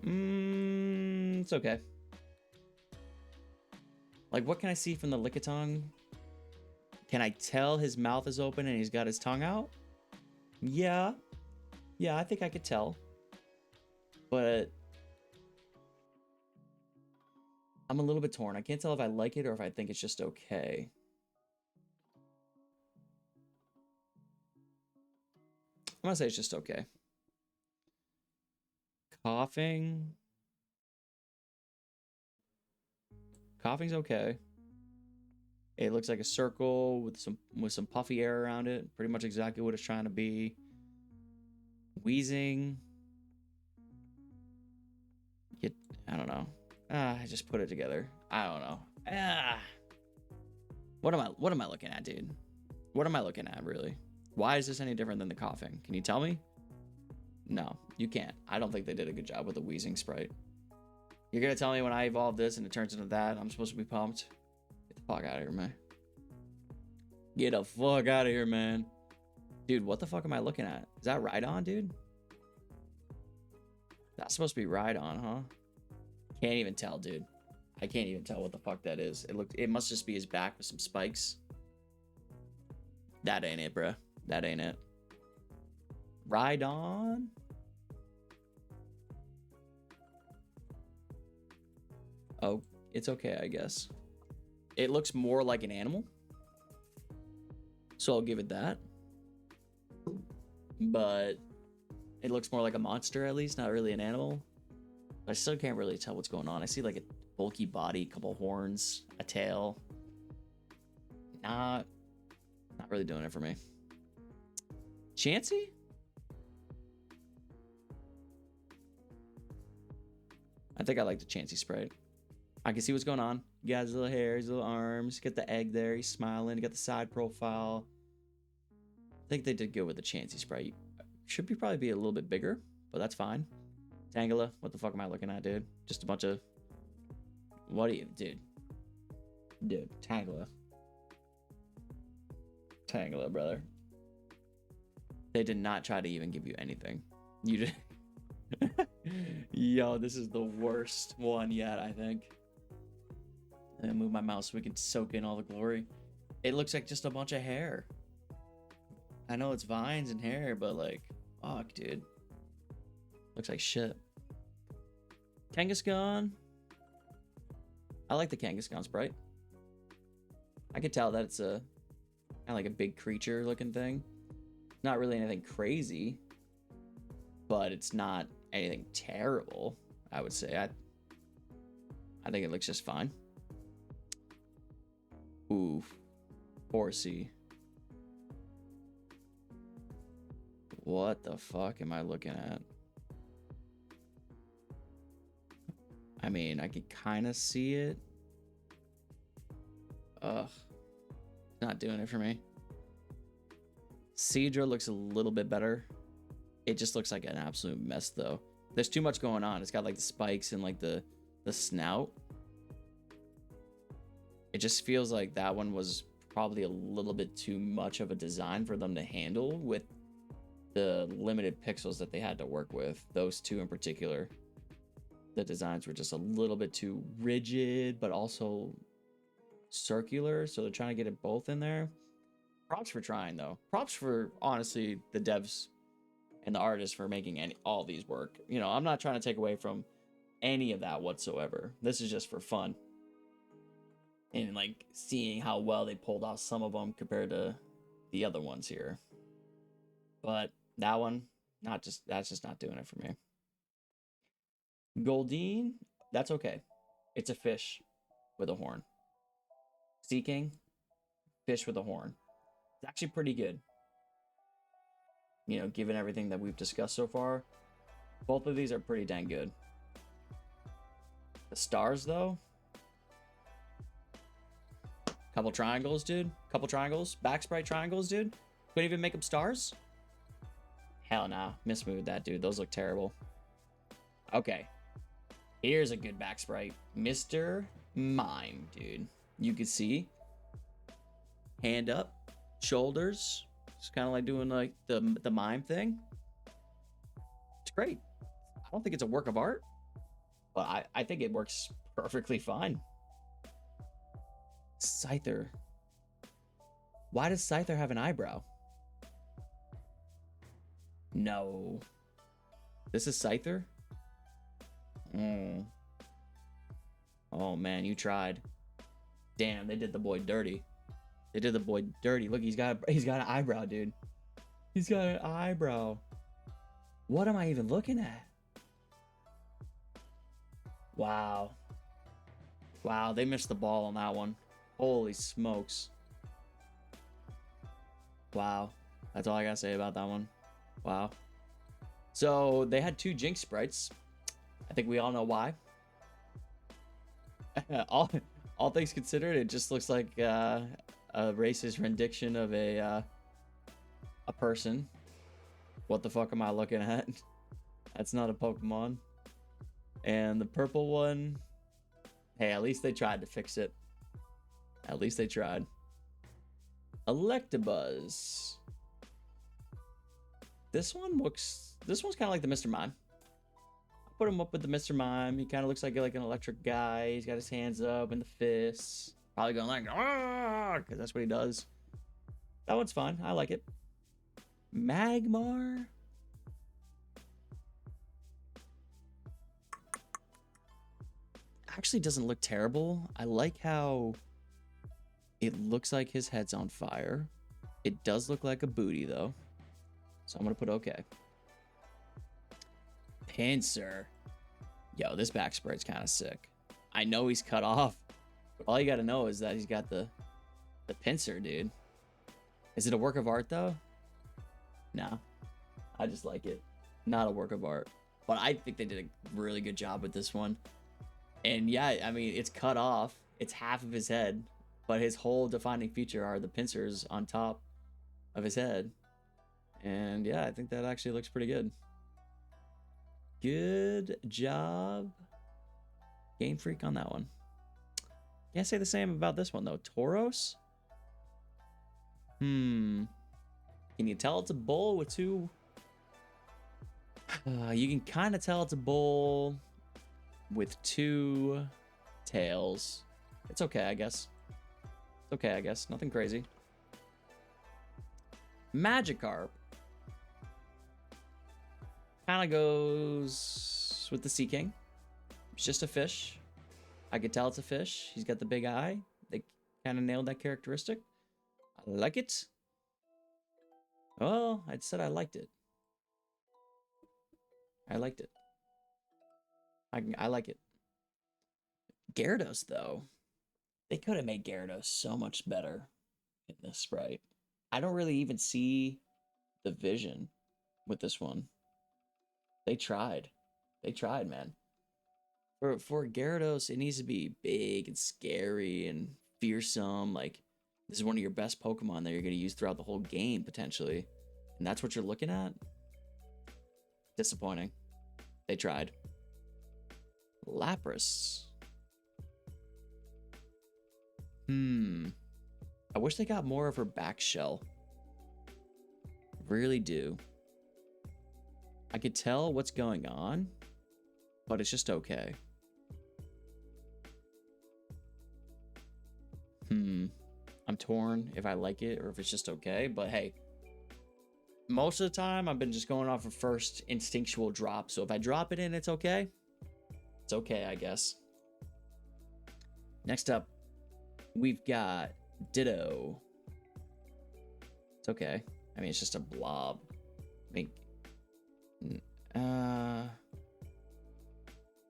It's okay. Like, what can I see from the Lickitung? Can I tell his mouth is open and he's got his tongue out? Yeah. Yeah, I think I could tell. But I'm a little bit torn. I can't tell if I like it or if I think it's just okay. I'm gonna say it's just okay. Coughing. Coughing's okay. It looks like a circle with some puffy air around it. Pretty much exactly what it's trying to be. Wheezing. I don't know. I just put it together. I don't know. What am I looking at, dude? What am I looking at, really? Why is this any different than the coughing? Can you tell me? No, you can't. I don't think they did a good job with the wheezing sprite. You're gonna tell me when I evolve this and it turns into that, I'm supposed to be pumped? Get the fuck out of here, man. Get the fuck out of here, man. Dude, what the fuck am I looking at? Is that Rhydon, dude? That's supposed to be Rhydon, huh? Can't even tell, dude. I can't even tell what the fuck that is. It must just be his back with some spikes. That ain't it, bruh. That ain't it. Rhydon? Oh, it's okay, I guess. It looks more like an animal, so I'll give it that. But it looks more like a monster, at least, not really an animal. But I still can't really tell what's going on. I see like a bulky body, couple horns, a tail. Not really doing it for me. Chansey? I think I like the Chansey sprite. I can see what's going on. You got his little hair, his little arms. You got the egg there. He's smiling. You got the side profile. I think they did good with the Chansey sprite. Should probably be a little bit bigger, but that's fine. Tangela, what the fuck am I looking at, dude? Just a bunch of... What are you... Dude, Tangela. Tangela, brother. They did not try to even give you anything. You did... Yo, this is the worst one yet, I think. Let me move my mouse so we can soak in all the glory. It looks like just a bunch of hair. I know it's vines and hair, but like, fuck, dude. Looks like shit. Kangaskhan. I like the Kangaskhan sprite. I could tell that it's a kind of like a big creature looking thing. Not really anything crazy, but it's not anything terrible, I would say. I think it looks just fine. Ooh, horsey. What the fuck am I looking at? I mean, I can kind of see it. Ugh, not doing it for me. Seadra looks a little bit better. It just looks like an absolute mess, though. There's too much going on. It's got like the spikes and like the snout. It just feels like that one was probably a little bit too much of a design for them to handle with the limited pixels that they had to work with. Those two in particular. The designs were just a little bit too rigid, but also circular. So they're trying to get it both in there. Props for trying, though. Props for, honestly, the devs and the artists for making all these work. You know, I'm not trying to take away from any of that whatsoever. This is just for fun. And like seeing how well they pulled off some of them compared to the other ones here. But that one, that's just not doing it for me. Goldeen, that's okay. It's a fish with a horn. Sea King, fish with a horn. It's actually pretty good. You know, given everything that we've discussed so far, both of these are pretty dang good. The stars, though. Couple triangles, dude. Couple triangles. Back sprite triangles, dude. Couldn't even make them stars? Hell nah. Mismoved that, dude. Those look terrible. Okay. Here's a good back sprite. Mr. Mime, dude. You can see. Hand up. Shoulders. It's kind of like doing like the mime thing. It's great. I don't think it's a work of art, but I think it works perfectly fine. Scyther. Why does Scyther have an eyebrow? No. This is Scyther? Oh man, you tried. Damn, they did the boy dirty. They did the boy dirty. Look, he's got an eyebrow, dude. He's got an eyebrow. What am I even looking at? Wow. Wow, they missed the ball on that one. Holy smokes. Wow. That's all I gotta say about that one. Wow. So they had two Jinx sprites. I think we all know why. all all things considered, it just looks like a racist rendition of a person. What the fuck am I looking at? That's not a Pokemon. And the purple one, hey, at least they tried to fix it. At least they tried. Electabuzz. This one's kind of like the Mr. Mime. I put him up with the Mr. Mime. He kind of looks like an electric guy. He's got his hands up and the fists. Probably going like, ah, because that's what he does. That one's fine. I like it. Magmar. Actually doesn't look terrible. I like how it looks like his head's on fire. It does look like a booty though. So I'm gonna put okay. Pinsir. Yo, this back sprite's kind of sick. I know he's cut off, but all you gotta know is that he's got the Pinsir, dude. Is it a work of art though? No. I just like it. Not a work of art. But I think they did a really good job with this one. And yeah, I mean, it's cut off. It's half of his head. But his whole defining feature are the pincers on top of his head. And yeah, I think that actually looks pretty good. Good job, Game Freak, on that one. Can't say the same about this one, though. Tauros? Can you tell it's a bull with two? You can kind of tell it's a bull with two tails. It's okay, I guess. It's okay, I guess. Nothing crazy. Magikarp. Kind of goes with the Sea King. It's just a fish. I could tell it's a fish. He's got the big eye. They kind of nailed that characteristic. I like it. Oh, I said I liked it. I liked it. I like it. Gyarados, though. They could have made Gyarados so much better in this sprite. I don't really even see the vision with this one. They tried. They tried, man. For Gyarados, it needs to be big and scary and fearsome. Like, this is one of your best Pokemon that you're going to use throughout the whole game, potentially. And that's what you're looking at? Disappointing. They tried. Lapras. I wish they got more of her back shell. Really do. I could tell what's going on, but it's just okay. I'm torn if I like it or if it's just okay, but hey, most of the time I've been just going off of first instinctual drop. So if I drop it in, it's okay. It's okay, I guess. Next up, we've got Ditto. It's okay. I mean, it's just a blob. I mean,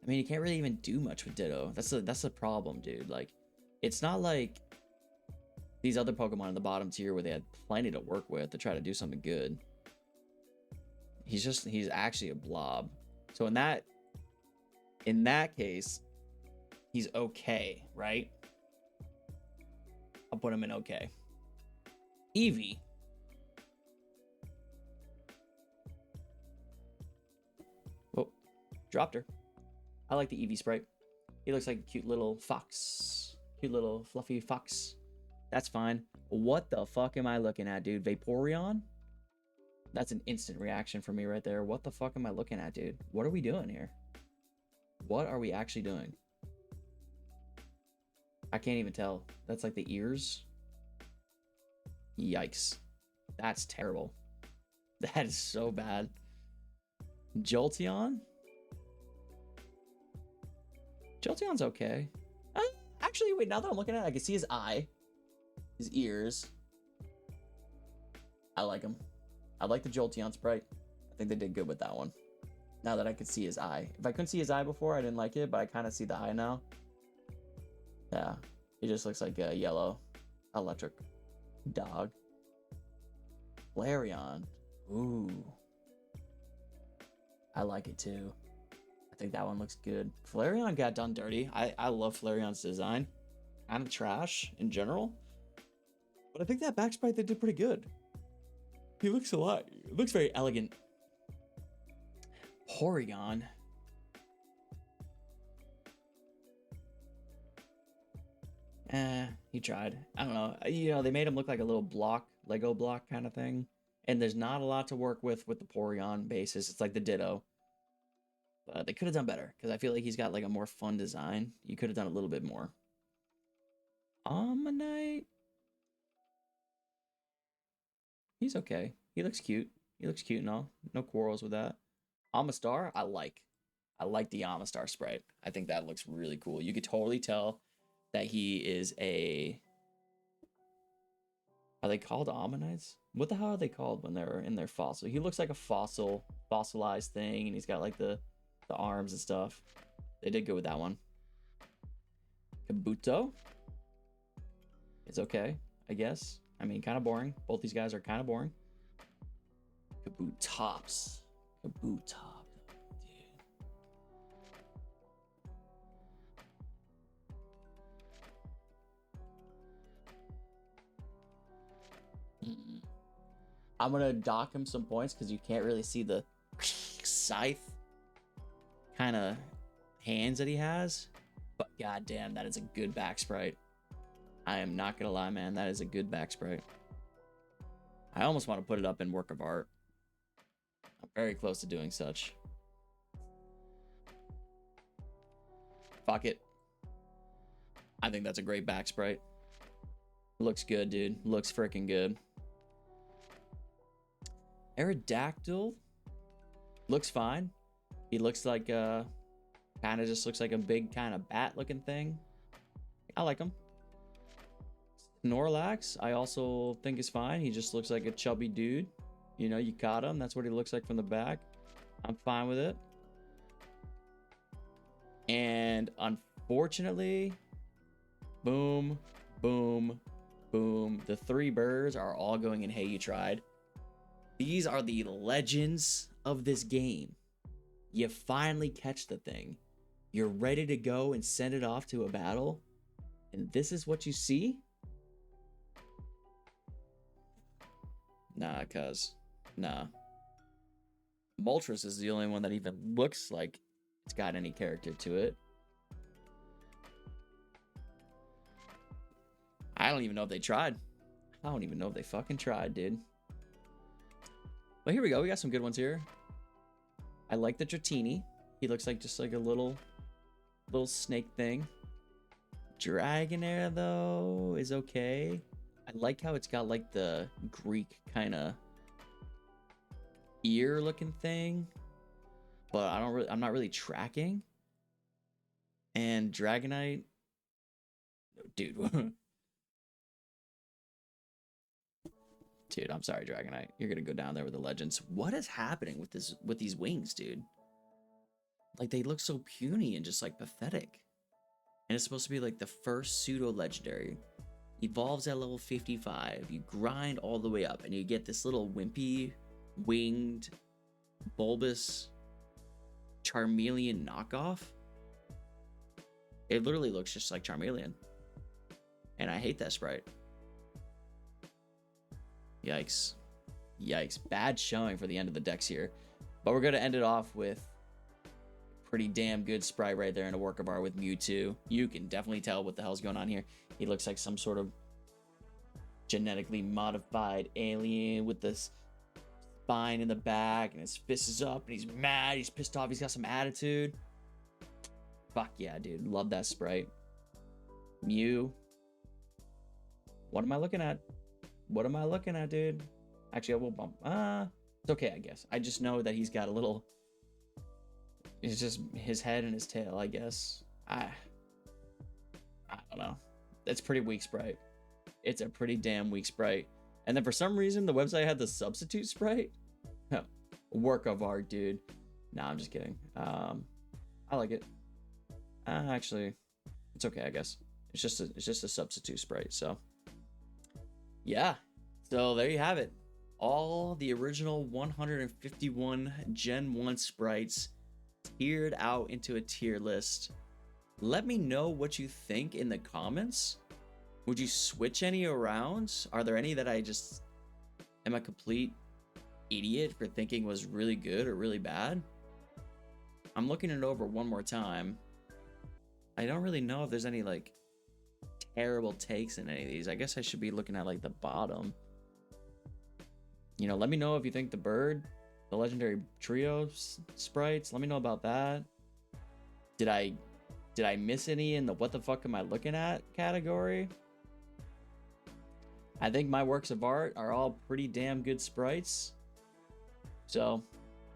you can't really even do much with Ditto. That's the problem, dude. Like, it's not like these other Pokemon in the bottom tier where they had plenty to work with to try to do something good. He's actually a blob. So in that case, he's okay, right? I'll put him in okay. Eevee. Oh, dropped her. I like the Eevee sprite. He looks like a cute little fox. Cute little fluffy fox. That's fine. What the fuck am I looking at, dude? Vaporeon? That's an instant reaction for me right there. What the fuck am I looking at, dude? What are we doing here? What are we actually doing? I can't even tell. That's like the ears. Yikes. That's terrible. That is so bad. Jolteon? Jolteon's okay. Actually, wait, now that I'm looking at it, I can see his eye. His ears. I like him. I like the Jolteon sprite. I think they did good with that one. Now that I could see his eye. If I couldn't see his eye before, I didn't like it, but I kind of see the eye now. Yeah. He just looks like a yellow electric dog. Flareon. Ooh. I like it too. think that one looks good. Flareon got done dirty. I love Flareon's design. Kind of trash in general. But I think that back sprite they did pretty good. He looks looks very elegant. Porygon. He tried. I don't know. You know, they made him look like a little block, Lego block kind of thing. And there's not a lot to work with the Porygon basis. It's like the Ditto. But they could have done better, because I feel like he's got like a more fun design. You could have done a little bit more. Ammonite. He's okay. He looks cute. He looks cute and all. No quarrels with that. Amistar, I like. I like the Amistar sprite. I think that looks really cool. You could totally tell that he is a... Are they called Ammonites? What the hell are they called when they're in their fossil? He looks like a fossilized thing, and he's got like the arms and stuff. They did good with that one. Kabuto. It's okay, I guess. I mean, kind of boring. Both these guys are kind of boring. Kabutops. Kabutop, dude. I'm gonna dock him some points because you can't really see the scythe kind of hands that he has. But goddamn, that is a good back sprite. I am not gonna lie, man. That is a good back sprite. I almost want to put it up in work of art. I'm very close to doing such. Fuck it. I think that's a great back sprite. Looks good, dude. Looks freaking good. Aerodactyl looks fine. He looks like kind of just looks like a big kind of bat looking thing. I like him. Snorlax, I also think is fine. He just looks like a chubby dude. You know, you caught him. That's what he looks like from the back. I'm fine with it. And unfortunately, boom, boom, boom. The three birds are all going in Hey You Tried. These are the legends of this game. You finally catch the thing. You're ready to go and send it off to a battle. And this is what you see? Nah, cuz. Nah. Moltres is the only one that even looks like it's got any character to it. I don't even know if they tried. I don't even know if they fucking tried, dude. But here we go. We got some good ones here. I like the Dratini. He looks like just like a little snake thing. Dragonair, though, is okay. I like how it's got like the Greek kind of ear looking thing, but I'm not really tracking. And Dragonite, dude. Dude, I'm sorry, Dragonite. You're gonna go down there with the legends. What is happening with these wings, dude? Like, they look so puny and just like pathetic. And it's supposed to be like the first pseudo legendary. Evolves at level 55. You grind all the way up, and you get this little wimpy, winged, bulbous Charmeleon knockoff. It literally looks just like Charmeleon. And I hate that sprite. Yikes. Yikes. Bad showing for the end of the decks here. But we're going to end it off with pretty damn good sprite right there in a work of art with Mewtwo. You can definitely tell what the hell's going on here. He looks like some sort of genetically modified alien with this spine in the back, and his fist is up, and he's mad, he's pissed off, he's got some attitude. Fuck yeah, dude. Love that sprite. Mew. What am I looking at? What am I looking at, dude? Actually, I will bump. It's okay, I guess. I just know that he's got a little... It's just his head and his tail, I guess. I don't know. That's pretty weak sprite. It's a pretty damn weak sprite. And then for some reason, the website had the substitute sprite. Work of art, dude. Nah, I'm just kidding. I like it. Actually, it's okay, I guess. It's just a substitute sprite, so... Yeah, so there you have it. All the original 151 Gen 1 sprites tiered out into a tier list. Let me know what you think in the comments. Would you switch any around? Are there any that I just am a complete idiot for thinking was really good or really bad? I'm looking it over one more time. I don't really know if there's any like terrible takes in any of these. I guess I should be looking at like the bottom. You know, let me know if you think the bird, the legendary trio sprites, let me know about that. Did I miss any in the what the fuck am I looking at category? I think my works of art are all pretty damn good sprites. So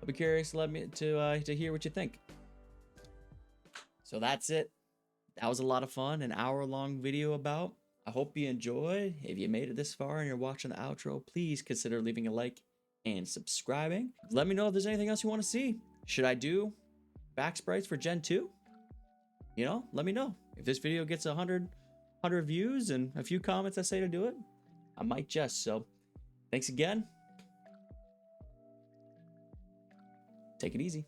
I'll be curious to hear what you think. So that's it. That was a lot of fun, an hour-long video about. I hope you enjoyed. If you made it this far and you're watching the outro, please consider leaving a like and subscribing. Let me know if there's anything else you want to see. Should I do back sprites for Gen 2? You know, let me know. If this video gets 100 views and a few comments that say to do it, I might just. So thanks again. Take it easy.